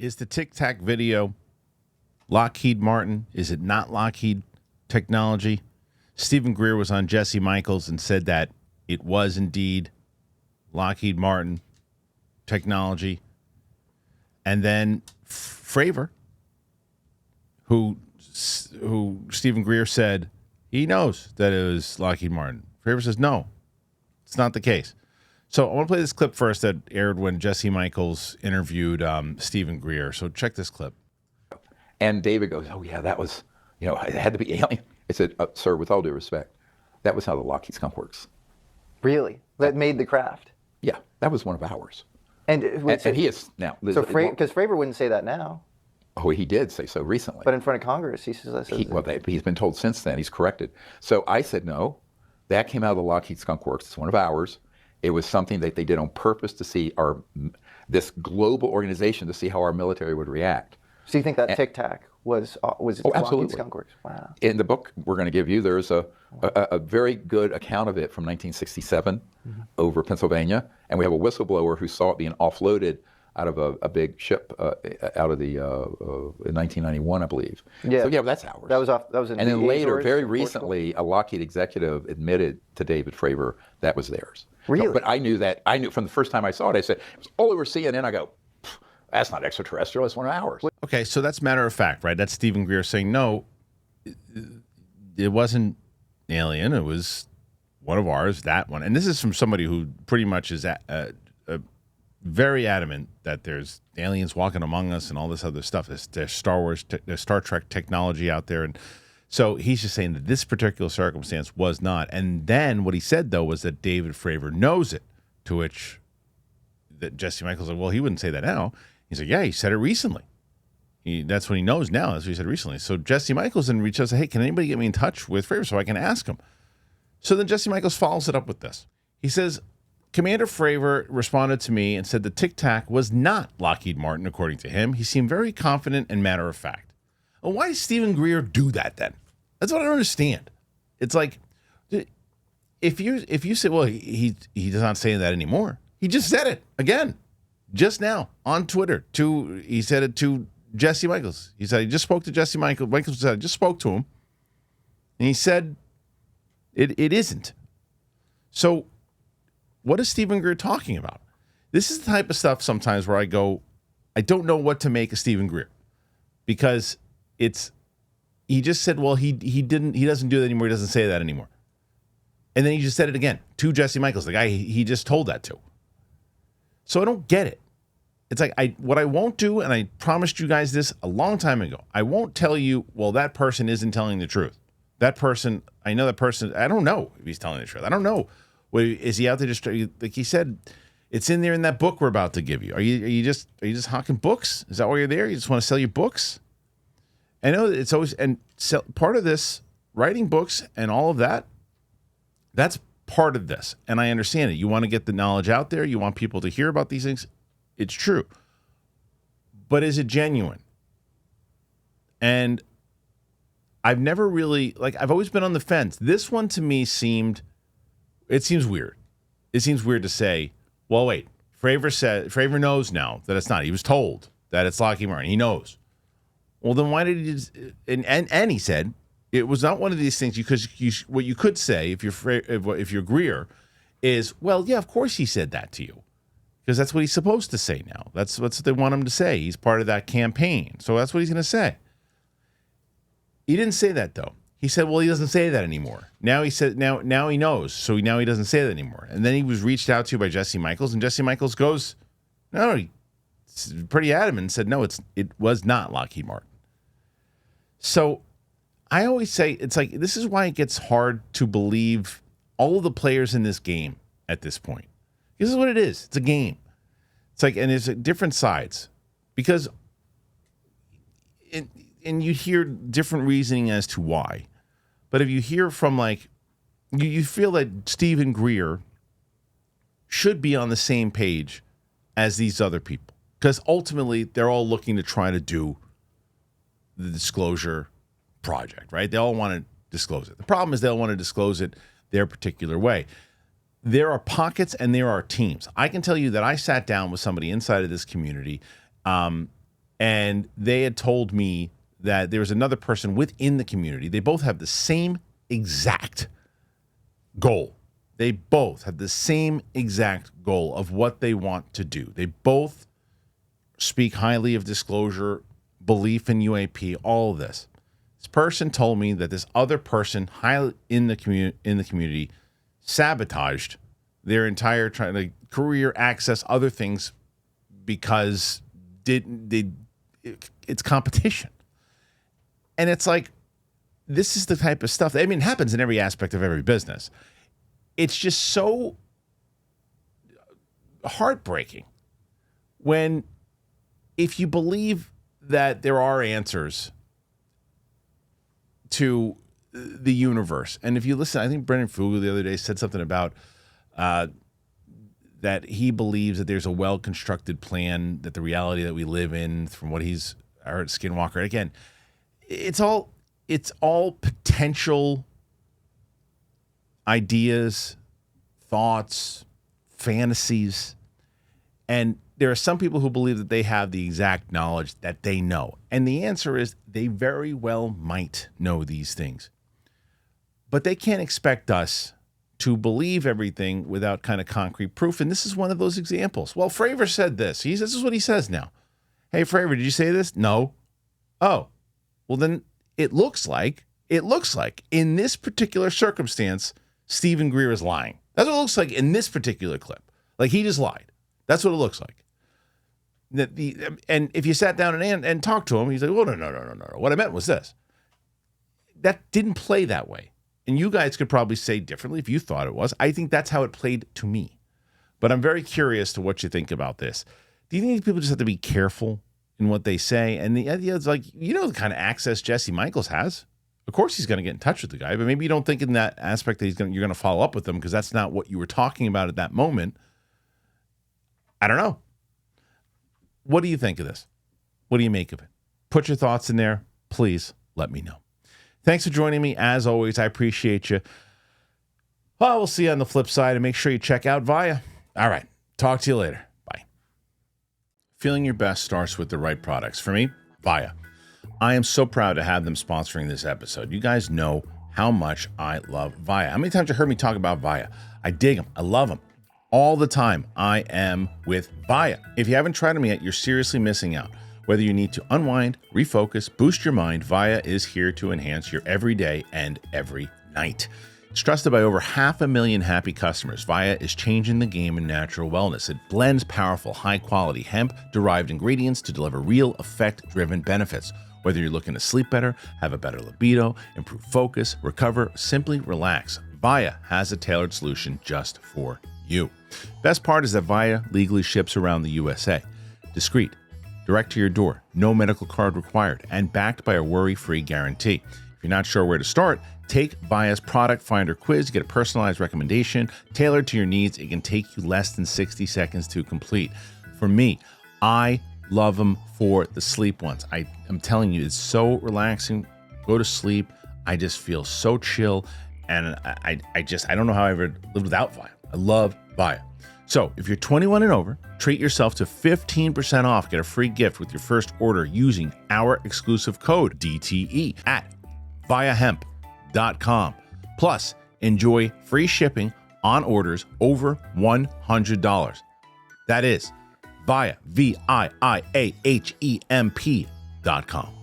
Is the Tic Tac video LOCKHEED Martin? Is it not LOCKHEED technology? Steven Greer was on Jesse Michels and said that it was indeed LOCKHEED Martin technology. And then Fravor, who Steven Greer said he knows that it was LOCKHEED Martin. Fravor says, no, it's not the case. So I want to play this clip first that aired when Jesse Michels interviewed Steven Greer. So check this clip. And David goes, oh, yeah, that was, it had to be alien. I said, sir, with all due respect, that was how the Lockheed skunk works. Really? That made the craft? Yeah, that was one of ours. And he is now. So because Fravor wouldn't say that now. Oh, he did say so recently. But in front of Congress, he says that. He's been told since then. He's corrected. So I said, no, that came out of the Lockheed Skunk Works. It's one of ours. It was something that they did on purpose to see this global organization, to see how our military would react. So you think that Tic Tac was Lockheed absolutely. Skunk Works? Wow. In the book we're going to give you, there's a very good account of it from 1967 over Pennsylvania, and we have a whistleblower who saw it being offloaded out of a big ship out of the in 1991, I believe. Yeah. So yeah, that's ours. That was in and then later, Azores, very recently, a Lockheed executive admitted to David Fravor that was theirs. Really? So, but I knew from the first time I saw it. I said it was all over CNN. I go, that's not extraterrestrial. It's one of ours. Okay, so that's matter of fact, right? That's Steven Greer saying, no, it wasn't alien. It was one of ours, that one. And this is from somebody who pretty much is very adamant that there's aliens walking among us and all this other stuff. There's Star Wars, there's Star Trek technology out there. And so he's just saying that this particular circumstance was not. And then what he said, though, was that David Fravor knows it, to which that Jesse Michels said, well, he wouldn't say that now. He's like, yeah, he said it recently. That's what he knows now. That's what he said recently. So Jesse Michels then reached out and said, hey, can anybody get me in touch with Fravor so I can ask him? So then Jesse Michels follows it up with this. He says, Commander Fravor responded to me and said the Tic Tac was not LOCKHEED Martin, according to him. He seemed very confident and matter of fact. Well, why does Steven Greer do that then? That's what I don't understand. It's like, if you say, well, he's not saying that anymore. He just said it again, just now on Twitter. He said it to Jesse Michels. He said he just spoke to Jesse Michels. Michels said I just spoke to him, and he said it isn't. So what is Steven Greer talking about? This is the type of stuff sometimes where I go, I don't know what to make of Steven Greer, because he just said, well, he doesn't do that anymore. He doesn't say that anymore. And then he just said it again to Jesse Michels, the guy he just told that to. So I don't get it. It's like what I won't do, and I promised you guys this a long time ago, I won't tell you, well, that person isn't telling the truth. That person, I know that person, I don't know if he's telling the truth. I don't know. Is he out there just, like he said, it's in there in that book we're about to give you. Are you just hawking books? Is that why you're there? You just want to sell your books? I know that it's always, and part of this, writing books and all of that, that's part of this. And I understand it. You want to get the knowledge out there. You want people to hear about these things. It's true. But is it genuine? And I've never really, I've always been on the fence. This one to me seems weird. It seems weird to say, well, wait, Fravor knows now that it's not. He was told that it's LOCKHEED Martin. He knows. Well, then why did he just, and he said it was not one of these things, because what you could say if you're Greer is, well, yeah, of course he said that to you, because that's what he's supposed to say now. That's what they want him to say. He's part of that campaign. So that's what he's going to say. He didn't say that, though. He said, well, he doesn't say that anymore. Now he said, now he knows. So now he doesn't say that anymore. And then he was reached out to by Jesse Michels, and Jesse Michels goes, no, he's pretty adamant and said, no, it was not LOCKHEED Martin. So I always say, it's like, this is why it gets hard to believe all of the players in this game at this point. This is what it is. It's a game. It's like, and there's different sides, because and you hear different reasoning as to why. But if you hear from, you feel that Steven Greer should be on the same page as these other people, because ultimately they're all looking to try to do the disclosure project, right? They all want to disclose it. The problem is they'll want to disclose it their particular way. There are pockets and there are teams. I can tell you that I sat down with somebody inside of this community, and And they had told me that there was another person within the community. They both have the same exact goal. They both have the same exact goal of what they want to do. They both speak highly of disclosure, belief in UAP, all of this. This person told me that this other person highly in the community sabotaged their entire career, access, other things because it's competition. And it's like, this is the type of stuff. I mean, it happens in every aspect of every business. It's just so heartbreaking when, if you believe that there are answers to the universe, and if you listen, I think Brendan Fugel the other day said something about that he believes that there's a well-constructed plan, that the reality that we live in, from what he's heard Skinwalker, again, it's all potential ideas, thoughts, fantasies. And there are some people who believe that they have the exact knowledge that they know. And the answer is they very well might know these things. But they can't expect us to believe everything without kind of concrete proof. And this is one of those examples. Well, Fravor said this. This is what he says now. Hey, Fravor, did you say this? No. Oh, well, then it looks like in this particular circumstance, Steven Greer is lying. That's what it looks like in this particular clip. Like, he just lied. That's what it looks like. And if you sat down and talked to him, he's like, oh, no. What I meant was this. That didn't play that way. And you guys could probably say differently if you thought it was. I think that's how it played to me. But I'm very curious to what you think about this. Do you think people just have to be careful in what they say? And the idea is, like, you know, the kind of access Jesse Michels has. Of course he's going to get in touch with the guy, but maybe you don't think in that aspect that you're going to follow up with him, because that's not what you were talking about at that moment. I don't know. What do you think of this? What do you make of it? Put your thoughts in there. Please let me know. Thanks for joining me. As always, I appreciate you. Well, we'll see you on the flip side, and make sure you check out Via. All right. Talk to you later. Bye. Feeling your best starts with the right products. For me, Via. I am so proud to have them sponsoring this episode. You guys know how much I love Via. How many times you heard me talk about Via? I dig them. I love them. All the time, I am with Via. If you haven't tried them yet, you're seriously missing out. Whether you need to unwind, refocus, boost your mind, Via is here to enhance your everyday and every night. It's trusted by over 500,000 happy customers. Via is changing the game in natural wellness. It blends powerful, high-quality hemp-derived ingredients to deliver real, effect-driven benefits. Whether you're looking to sleep better, have a better libido, improve focus, recover, simply relax, Via has a tailored solution just for you. Best part is that Via legally ships around the USA. Discreet, direct to your door, no medical card required, and backed by a worry-free guarantee. If you're not sure where to start, take Via's Product Finder quiz, get a personalized recommendation tailored to your needs. It can take you less than 60 seconds to complete. For me, I love them for the sleep ones. I'm telling you, it's so relaxing. Go to sleep. I just feel so chill, and I don't know how I ever lived without Via. I love Via. So if you're 21 and over, treat yourself to 15% off. Get a free gift with your first order using our exclusive code DTE at viahemp.com. Plus, enjoy free shipping on orders over $100. That is Via, VIIAHEMP.com.